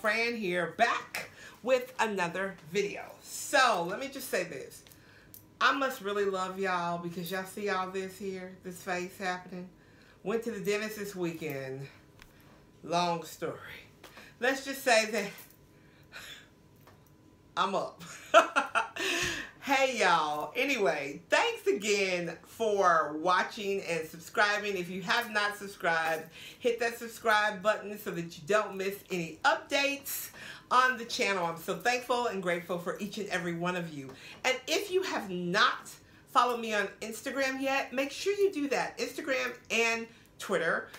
Fran here, back with another video. So let me just say this. I must really love y'all because y'all see all this here, this face happening. Went to the dentist this weekend. Long story. Let's just say that I'm up. Hey y'all. Anyway, thanks again for watching and subscribing. If you have not subscribed, hit that subscribe button so that you don't miss any updates on the channel. I'm so thankful and grateful for each and every one of you. And if you have not followed me on Instagram yet, make sure you do that. Instagram and Twitter.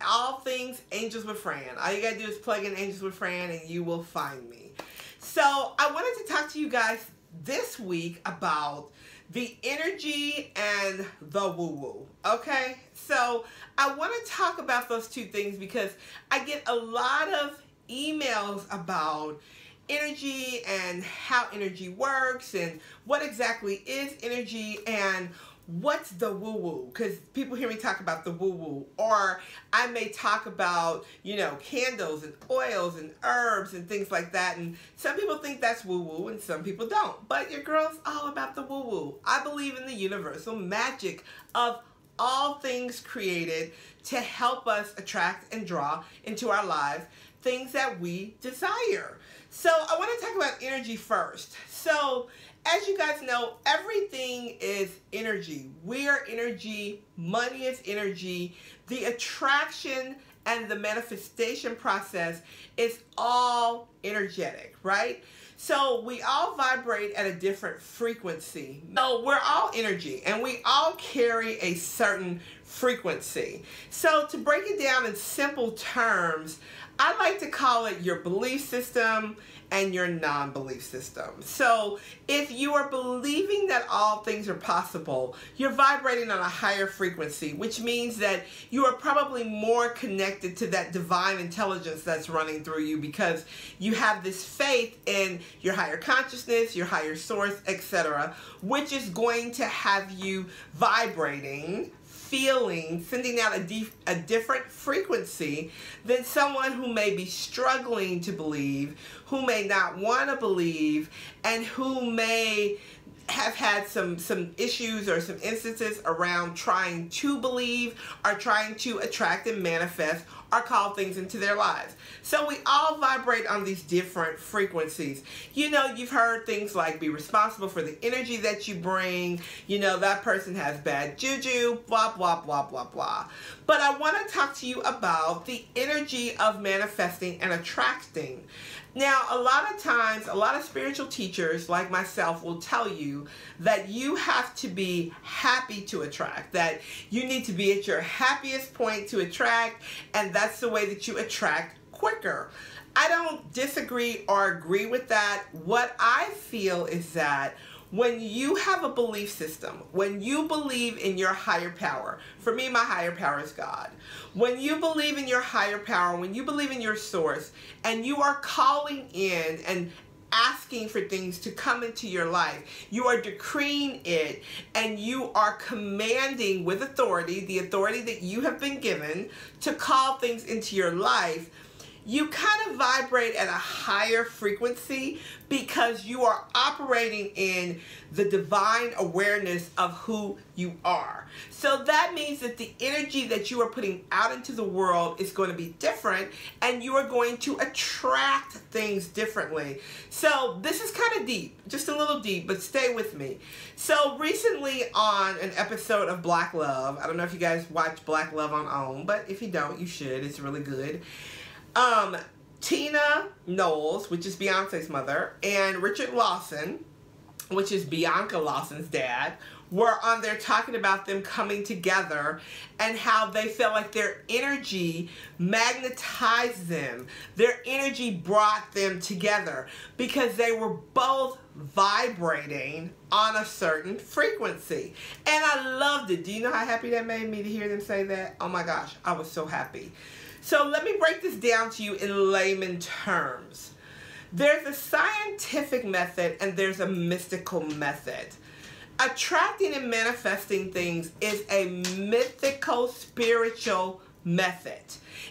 All things Angels with Fran. All you gotta do is plug in Angels with Fran and you will find me. So I wanted to talk to you guys this week about the energy and the woo-woo, okay? So I want to talk about those two things because I get a lot of emails about energy and how energy works and what exactly is energy and what's the woo-woo, because people hear me talk about the woo-woo, or I may talk about, you know, candles and oils and herbs and things like that, and some people think that's woo-woo and some people don't, but your girl's all about the woo-woo. I believe in the universal magic of all things created to help us attract and draw into our lives things that we desire. So I want to talk about energy first. So as you guys know, everything is energy. We are energy. Money is energy. The attraction and the manifestation process is all energetic, right? So we all vibrate at a different frequency. So we're all energy and we all carry a certain frequency. So to break it down in simple terms, I like to call it your belief system and your non-belief system. So if you are believing that all things are possible, you're vibrating on a higher frequency, which means that you are probably more connected to that divine intelligence that's running through you because you have this faith in your higher consciousness, your higher source, etc., which is going to have you vibrating, feeling, sending out a different frequency than someone who may be struggling to believe, who may not want to believe, and who may have had some issues or some instances around trying to believe or trying to attract and manifest or call things into their lives. So we all vibrate on these different frequencies. You know, you've heard things like be responsible for the energy that you bring. You know, that person has bad juju, blah, blah, blah, blah, blah. But I want to talk to you about the energy of manifesting and attracting. Now, a lot of times, a lot of spiritual teachers like myself will tell you that you have to be happy to attract, that you need to be at your happiest point to attract, and that's the way that you attract quicker. I don't disagree or agree with that. What I feel is that when you have a belief system, when you believe in your higher power, for me, my higher power is God. When you believe in your higher power, when you believe in your source, and you are calling in and asking for things to come into your life, you are decreeing it, and you are commanding with authority, the authority that you have been given to call things into your life, you kind of vibrate at a higher frequency because you are operating in the divine awareness of who you are. So that means that the energy that you are putting out into the world is going to be different and you are going to attract things differently. So this is kind of deep, just a little deep, but stay with me. So recently on an episode of Black Love, I don't know if you guys watch Black Love on OWN, but if you don't, you should. It's really good. Tina Knowles, which is Beyonce's mother, and Richard Lawson, which is Bianca Lawson's dad, were on there talking about them coming together and how they felt like their energy magnetized them. Their energy brought them together because they were both vibrating on a certain frequency. And I loved it. Do you know how happy that made me to hear them say that? Oh my gosh, I was so happy. So let me break this down to you in layman terms. There's a scientific method and there's a mystical method. Attracting and manifesting things is a mythical, spiritual method.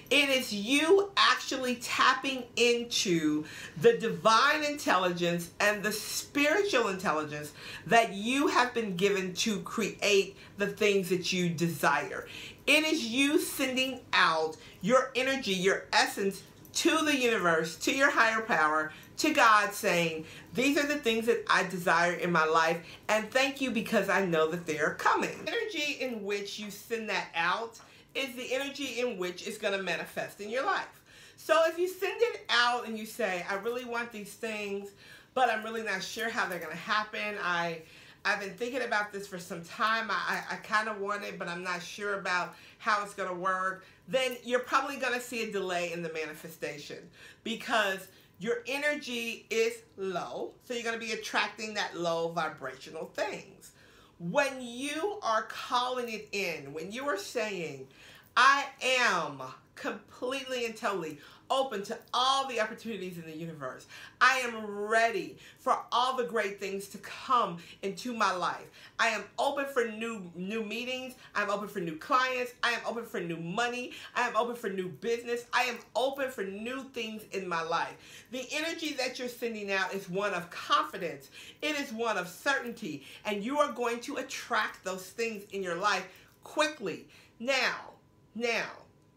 It is you actually tapping into the divine intelligence and the spiritual intelligence that you have been given to create the things that you desire. It is you sending out your energy, your essence to the universe, to your higher power, to God, saying, these are the things that I desire in my life, and thank you because I know that they are coming. The energy in which you send that out is the energy in which it's going to manifest in your life. So if you send it out and you say, I really want these things, but I'm really not sure how they're going to happen. I've been thinking about this for some time. I kind of want it, but I'm not sure about how it's going to work. Then you're probably going to see a delay in the manifestation because your energy is low. So you're going to be attracting that low vibrational things. When you are calling it in, when you are saying, I am completely and totally open to all the opportunities in the universe. I am ready for all the great things to come into my life. I am open for new meetings. I'm open for new clients. I am open for new money. I am open for new business. I am open for new things in my life. The energy that you're sending out is one of confidence. It is one of certainty. And you are going to attract those things in your life quickly. Now,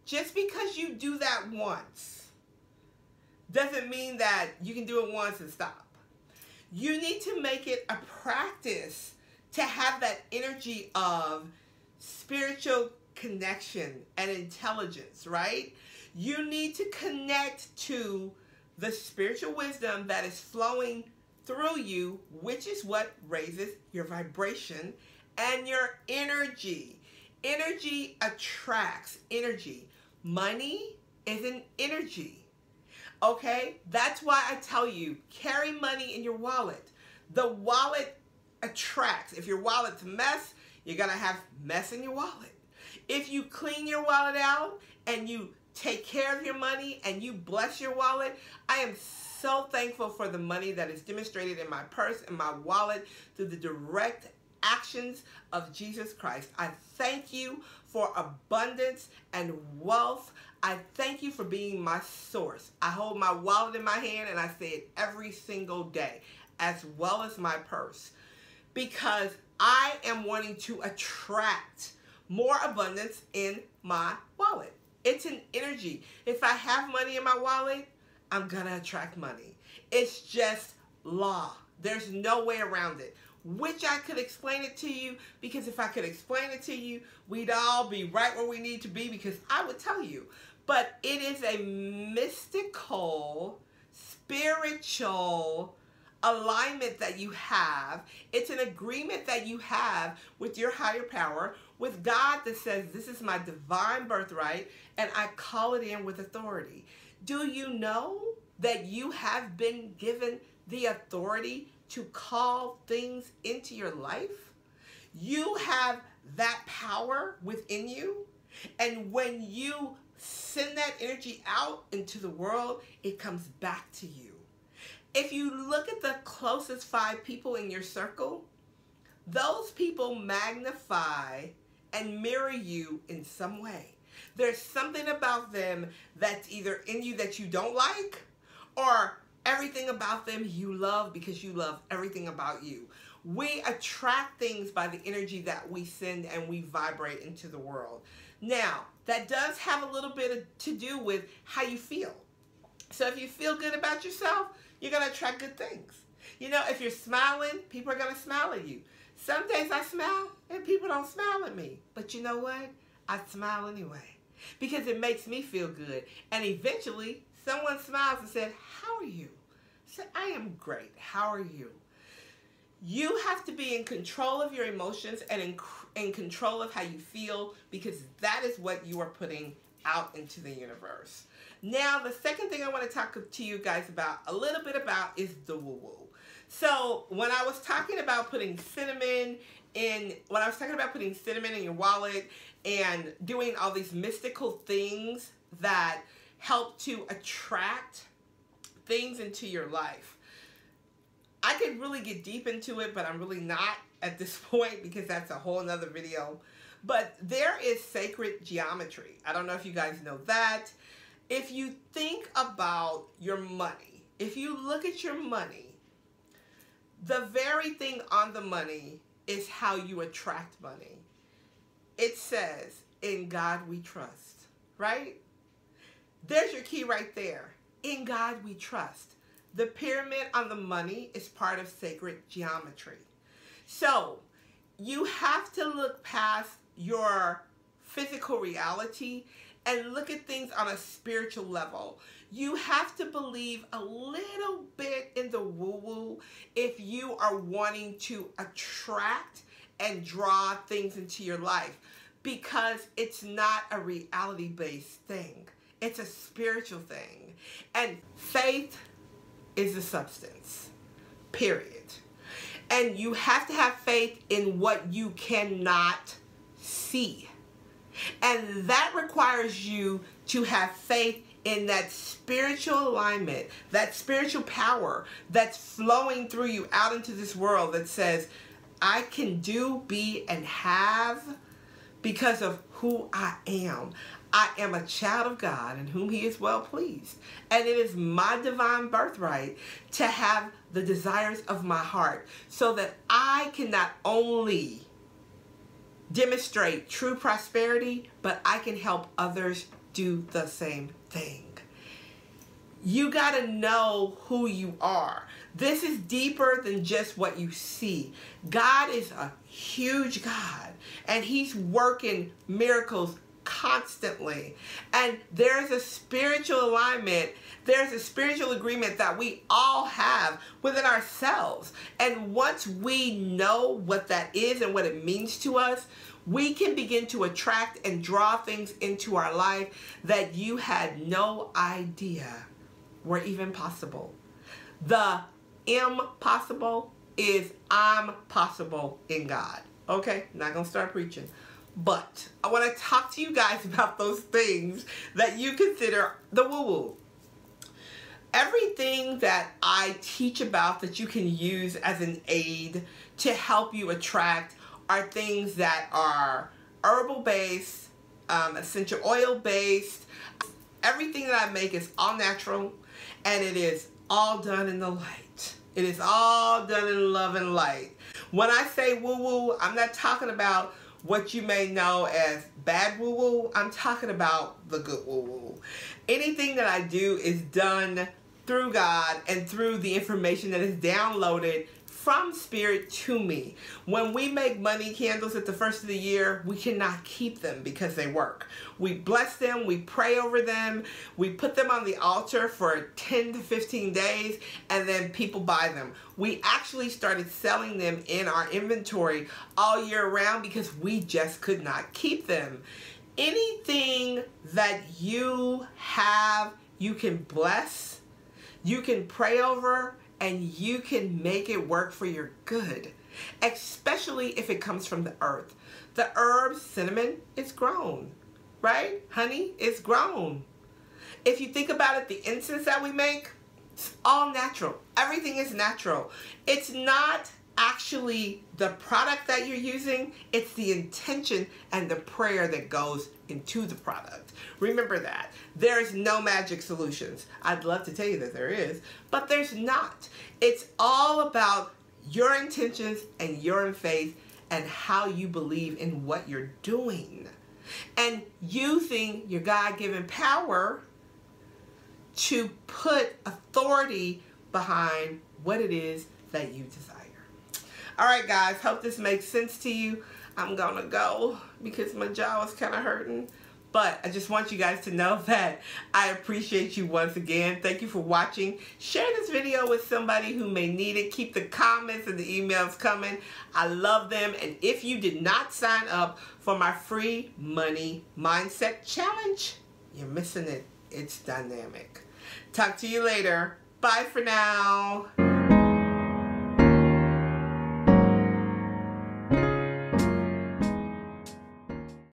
just because you do that once doesn't mean that you can do it once and stop. You need to make it a practice to have that energy of spiritual connection and intelligence, right? You need to connect to the spiritual wisdom that is flowing through you, which is what raises your vibration and your energy. Energy attracts energy. Money is an energy. Okay? That's why I tell you, carry money in your wallet. The wallet attracts. If your wallet's a mess, you're going to have mess in your wallet. If you clean your wallet out and you take care of your money and you bless your wallet, I am so thankful for the money that is demonstrated in my purse and my wallet through the direct actions of Jesus Christ. I thank you for abundance and wealth. I thank you for being my source. I hold my wallet in my hand and I say it every single day, as well as my purse, because I am wanting to attract more abundance in my wallet. It's an energy. If I have money in my wallet, I'm gonna attract money. It's just law. There's no way around it. Which I could explain it to you, because if I could explain it to you, we'd all be right where we need to be, because I would tell you. But it is a mystical, spiritual alignment that you have. It's an agreement that you have with your higher power, with God, that says, this is my divine birthright, and I call it in with authority. Do you know that you have been given the authority to call things into your life? You have that power within you, and when you send that energy out into the world, it comes back to you. If you look at the closest 5 people in your circle, those people magnify and mirror you in some way. There's something about them that's either in you that you don't like, or everything about them you love because you love everything about you. We attract things by the energy that we send and we vibrate into the world. Now, that does have a little bit to do with how you feel. So if you feel good about yourself, you're going to attract good things. You know, if you're smiling, people are going to smile at you. Some days I smile and people don't smile at me. But you know what? I smile anyway because it makes me feel good. And eventually, someone smiles and said, "How are you?" I said, "I am great. How are you?" You have to be in control of your emotions and in control of how you feel, because that is what you are putting out into the universe. Now, the second thing I want to talk to you guys about a little bit about is the woo-woo. So when I was talking about putting cinnamon in your wallet and doing all these mystical things that help to attract things into your life, I could really get deep into it, but I'm really not at this point because that's a whole nother video. But there is sacred geometry. I don't know if you guys know that. If you think about your money, if you look at your money, the very thing on the money is how you attract money. It says, in God we trust, right? There's your key right there. In God we trust. The pyramid on the money is part of sacred geometry. So you have to look past your physical reality and look at things on a spiritual level. You have to believe a little bit in the woo-woo if you are wanting to attract and draw things into your life, because it's not a reality-based thing. It's a spiritual thing. And faith is the substance, period. And you have to have faith in what you cannot see. And that requires you to have faith in that spiritual alignment, that spiritual power that's flowing through you out into this world that says, I can do, be, and have because of who I am. I am a child of God in whom he is well pleased. And it is my divine birthright to have the desires of my heart so that I can not only demonstrate true prosperity, but I can help others do the same thing. You got to know who you are. This is deeper than just what you see. God is a huge God, and he's working miracles constantly. And there's a spiritual alignment. There's a spiritual agreement that we all have within ourselves. And once we know what that is and what it means to us, we can begin to attract and draw things into our life that you had no idea were even possible. The impossible is I'm possible in God. Okay, not gonna start preaching. But I want to talk to you guys about those things that you consider the woo-woo. Everything that I teach about that you can use as an aid to help you attract are things that are herbal-based, essential oil-based. Everything that I make is all natural, and it is all done in the light. It is all done in love and light. When I say woo-woo, I'm not talking about what you may know as bad woo-woo. I'm talking about the good woo-woo. Anything that I do is done through God and through the information that is downloaded from Spirit to me. When we make money candles at the first of the year, we cannot keep them because they work. We bless them, we pray over them, we put them on the altar for 10 to 15 days, and then people buy them. We actually started selling them in our inventory all year round because we just could not keep them. Anything that you have, you can bless, you can pray over, and you can make it work for your good, especially if it comes from the earth. The herb cinnamon is grown, right? Honey is grown. If you think about it, the incense that we make, it's all natural. Everything is natural. It's not actually the product that you're using, it's the intention and the prayer that goes into the product. Remember that. There's no magic solutions. I'd love to tell you that there is, but there's not. It's all about your intentions and your faith and how you believe in what you're doing and using your God-given power to put authority behind what it is that you desire. All right, guys, hope this makes sense to you. I'm gonna go because my jaw is kind of hurting. But I just want you guys to know that I appreciate you once again. Thank you for watching. Share this video with somebody who may need it. Keep the comments and the emails coming. I love them. And if you did not sign up for my free money mindset challenge, you're missing it. It's dynamic. Talk to you later. Bye for now.